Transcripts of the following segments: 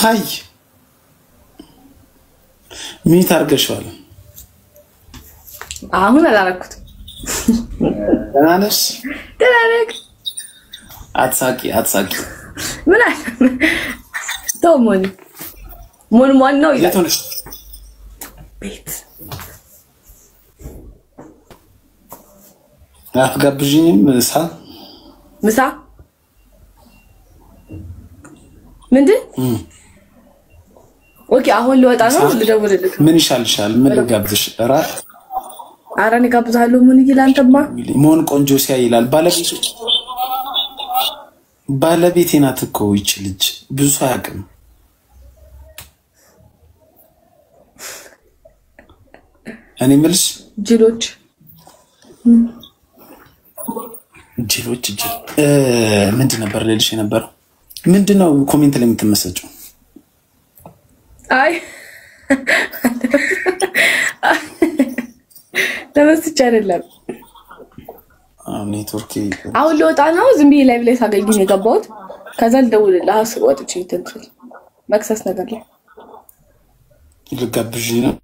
ሃይ ሚት አርገሽዋል አሁን አላረኩት ደናነሽ ደናነክ አትሳቂ ምን አለ ቶሞን ሞን ነው ይላል የቶነሽ ቤት አፍጋብጂኝ ምሳ ምንድን ኦኬ አሁን ልወጣ ነው ልደውልልክ ምን ይሻልሻል ምን ልጋብዝሽ እራት አራኔ ጋብዛለሁ ምን ይላንተማ ሞን ቆንጆ ሲያ ይላል ባለቤቴ ናት እኮ ይች ልጅ ብዙ አያውቅም እኔ ምልሽ ጅሎች ምንድን ነበር ልልሽ የነበረው ምንድነው ኮሜንት ላይ የምትመሰጪው አይ ተመስጬ አይደለም ኔትወርክ አሁን ልወጣ ነው ዝም ብዬ ላይቭ ላይ ሳገኝ ነው የገባሁት ከዛ ልደውልልህ ወጥቼ እንትን መክሰስ ነገር ላይ ልጋብዥ ነው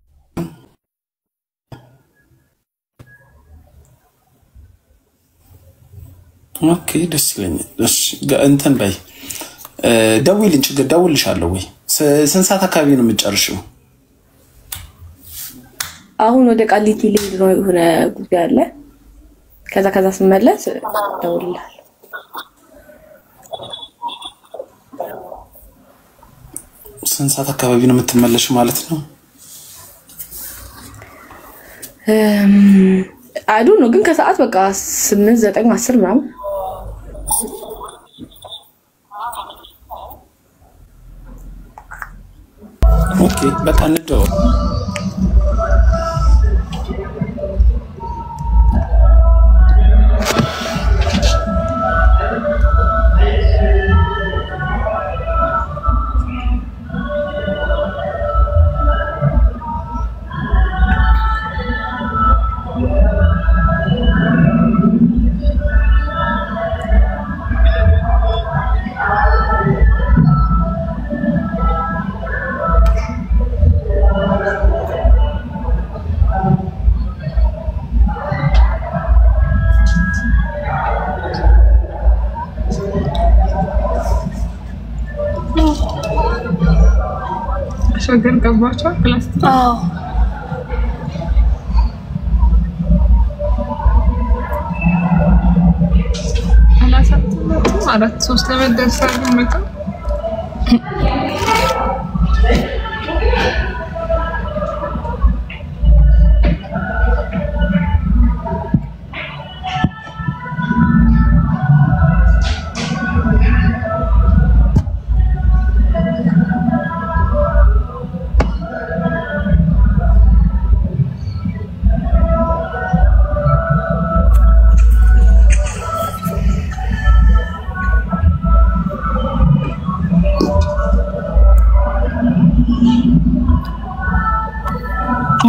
ኦኬ ደስ ይለኛል እሺ እንትን በይ ደውልልኝ ችግር ደውልልሻለሁ ወይ ስንት ሰዓት አካባቢ ነው የምትጨርሺው አሁን ወደ ቃሊቲ ልሄድ ነው የሆነ ጉዳይ አለ ከዛ ስመለስ ደውልልሃለሁ ስንት ሰዓት አካባቢ ነው የምትመለሺው ማለት ነው አይዱ ነው ግን ከሰዓት በቃ 8 9 10 ምናምን ኦኬ በቃ እንደው شجر قباچا بلاستيك انا سبت عرفت ሶስት ለመደርስ አልመጣ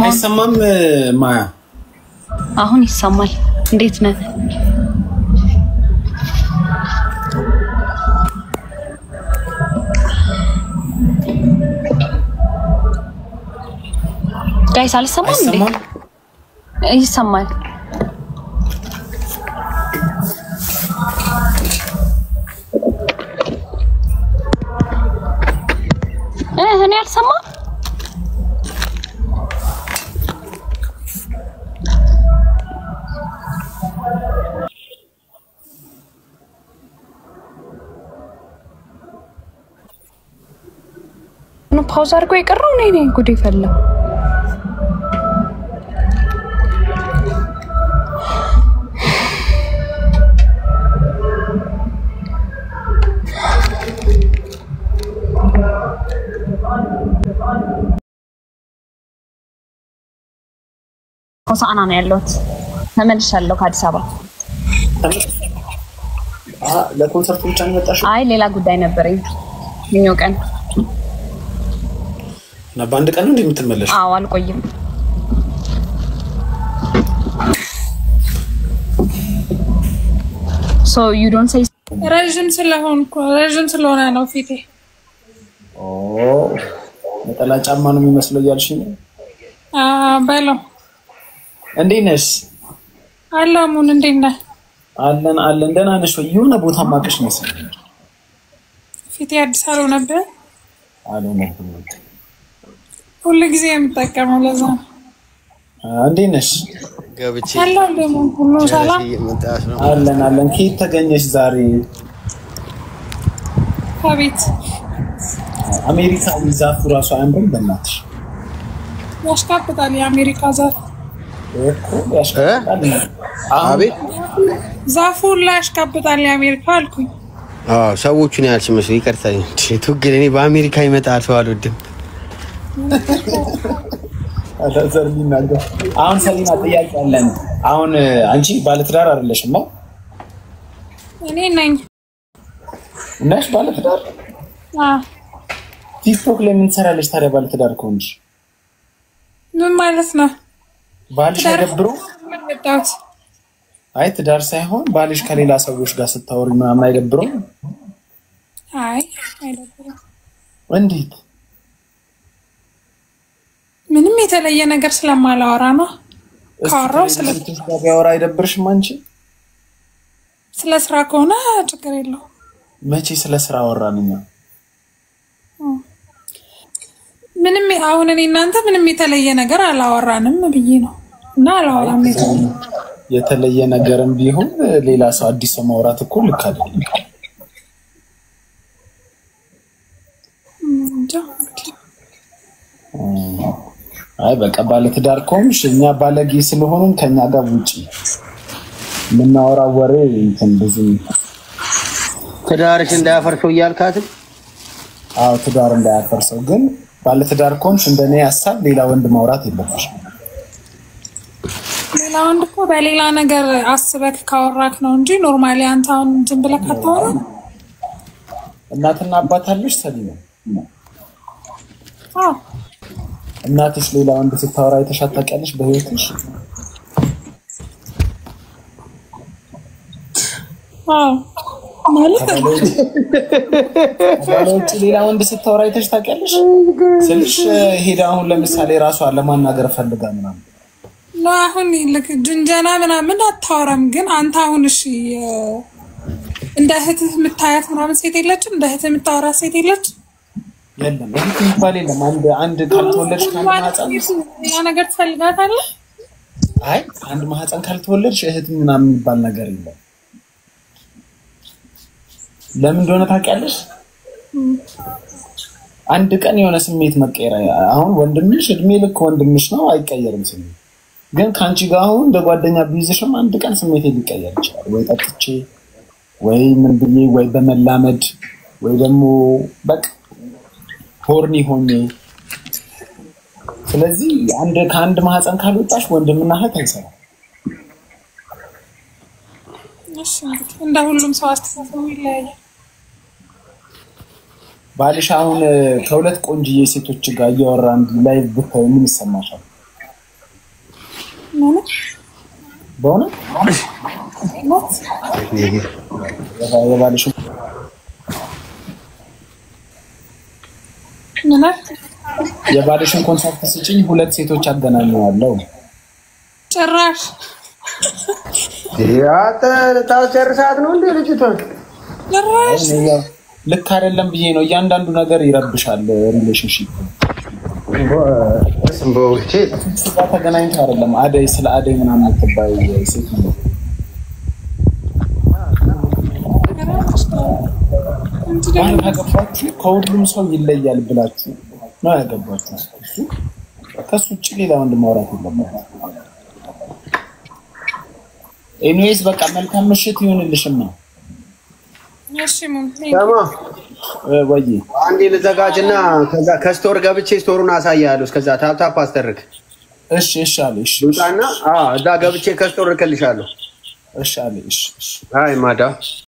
አይሰማም ማያ አሁን ይሰማል እንዴት ነህ ጋይስ አልሰማም እንዴ ይሰማል እኔ አልሰማም ነው ፓውዝ አድርጎ የቀረው ነኝ ጉድ ይፈላ ሆሳዕና ነው ያለሁት ተመልሻለሁ ከአዲስ አበባ ለኮንሰርት ብቻ ነው መጣሽ አይ ሌላ ጉዳይ ነበርኝ የኛው ቀን እና ባንድ ቀን ነው እንደምትመለሽ አዎ አልቆይም so you don't say ረጅም ስለሆነ ነው ፊቴ ነጠላ ጫማ ነው የሚመስለው ያልሽኝ? በለው እንዴት ነሽ? አላሙን እንዴት ነህ? አለን ደህና ነሽ ወይ? የሆነ ቦታ ማቀሽ ነው መሰለኝ። ፊቴ አዲስ አልሆነብህ? አልሆነብኝ። ሁሉ ጊዜ የምጠቀመው ለዛ ነው። እንዴት ነሽ? ገብቼ አላለም ሁሉ ሰላም አለን። ከየት ተገኘሽ ዛሬ? ከቤት አሜሪካ ዛፉ ራሱ አያምርም? በእናትሽ ያሽቃብጣል። የአሜሪካ ዛፍ እኮ ያሽቃብጣል። አቤት ዛፉ ላይ ያሽቃብጣል የአሜሪካ አልኩኝ። ሰዎቹን ያልሽ መስሎኝ ይቀርታኝ። ትውግል እኔ በአሜሪካ ይመጣል ሰው አልወድም። አዳዘርሊና አሁን ሰሊና ጥያቄ አለን። አሁን አንቺ ባለትዳር አይደለሽም? እኔ ነኝ። ነሽ ባለትዳር? ቲክቶክ ላይ ምን ትሰራለሽ ታዲያ ባለትዳር ከሆንሽ? ምን ማለት ነው? ባልሽ አይደብሩ? አይ ትዳር ሳይሆን ባልሽ ከሌላ ሰዎች ጋር ስታወሪ ምናምን አይደብሩም? አይ አይደብሩም። እንዴት? ምንም የተለየ ነገር ስለማላወራ ነው። ካወራው ስለተስጋቢያወራ አይደብርሽም አንቺ? ስለ ስራ ከሆነ ችግር የለውም። መቼ ስለ ስራ አወራንኛ? ምንም አሁን እኔ እናንተ ምንም የተለየ ነገር አላወራንም ብዬ ነው እና አላወራም። የተለየ ነገርም ቢሆን ሌላ ሰው አዲስ ሰው ማውራት እኮ ልክ አይደለም። አይ በቃ ባለትዳር ከሆንሽ እኛ ባለጌ ስለሆንን ከኛ ጋር ውጪ ምናወራው ወሬ እንትን ብዙ ትዳርሽ እንዳያፈርሰው እያልካት? አዎ ትዳር እንዳያፈርሰው። ግን ባለትዳር ከሆንሽ እንደኔ ሐሳብ ሌላ ወንድ ማውራት የለብሽም። ሌላ ወንድ እኮ በሌላ ነገር አስበክ ካወራክ ነው እንጂ ኖርማሊ አንተ አሁን ዝም ብለህ አታወራ። እናትና አባት አለሽ ሰሊና? አዎ። እናትሽ ሌላ ወንድ ስታወራ አይተሻት ታውቂያለሽ በህይወትሽ? አዎ ማለት ባለውጭ ሌላ ወንድ ስታወራ አይተሽ ታውቂያለሽ? ስልሽ ሄዳ አሁን ለምሳሌ ራሷን ለማናገር ፈልጋ ምናምን ነው አሁን ልክ ጅንጀና ምናምን አታወራም። ግን አንተ አሁን እሺ እንደ እህትህ የምታያት ምናምን ሴት የለችም? እንደ እህትህ የምታወራ ሴት የለችም? የለም እህት የሚባል የለም። አንድ ካልተወለድሽ ከአንድ ማህፀን ያ ነገር ትፈልጋታለህ? አይ አንድ ማህፀን ካልተወለድሽ እህት ምናምን የሚባል ነገር የለም። ለምን እንደሆነ ታውቂያለሽ? አንድ ቀን የሆነ ስሜት መቀየር አሁን ወንድምሽ እድሜ ልክ ወንድምሽ ነው አይቀየርም ስሜት። ግን ካንቺ ጋር አሁን እንደ ጓደኛ ቢይዝሽም አንድ ቀን ስሜት ሊቀየር ይችላል። ወይ ጠጥቼ ወይ ምን ብዬ ወይ በመላመድ ወይ ደግሞ በቃ ሆርኒ ሆኜ። ስለዚህ ከአንድ ማህፀን ካልወጣሽ ወንድምና እህት አይሰራም። እሺ እንደ ሁሉም ሰው አስተሳሰብ ይለያያል። ባልሽ አሁን ከሁለት ቆንጅዬ ሴቶች ጋር እያወራን ላይቭ ብታይ ምን ይሰማሻል? ማለት በእውነት የባልሽ የባልሽን ኮንታክት ስጪኝ፣ ሁለት ሴቶች አገናኘዋለሁ። ጭራሽ ያተ ታጨርሳት ነው እንዴ ልጅቷን? ጭራሽ ልክ አይደለም ብዬ ነው። እያንዳንዱ ነገር ይረብሻል ሪሌሽንሺፕ። ስምቦቼ ተገናኝቶ አይደለም አደይ ስለ አደይ ምናምን ተባይ ሴት ነው። ያገባችሁ ከሁሉም ሰው ይለያል ብላችሁ ነው ያገባችሁ። ከሱ ውጭ ሌላ ወንድ ማውራት የለባችሁ። ኤኒዌይስ በቃ መልካም ምሽት ይሁንልሽማ። እሺ ተማ ወይ አንዴ ልዘጋጅና ከዛ ከስቶር ገብቼ ስቶሩን አሳያለሁ። እስከዛ ታፕታፕ አስተርክ። እሺ አለሽ ሉጣና እዛ ገብቼ ከስቶር ልከልሻለሁ። እሺ አለሽ። አይ ማዳ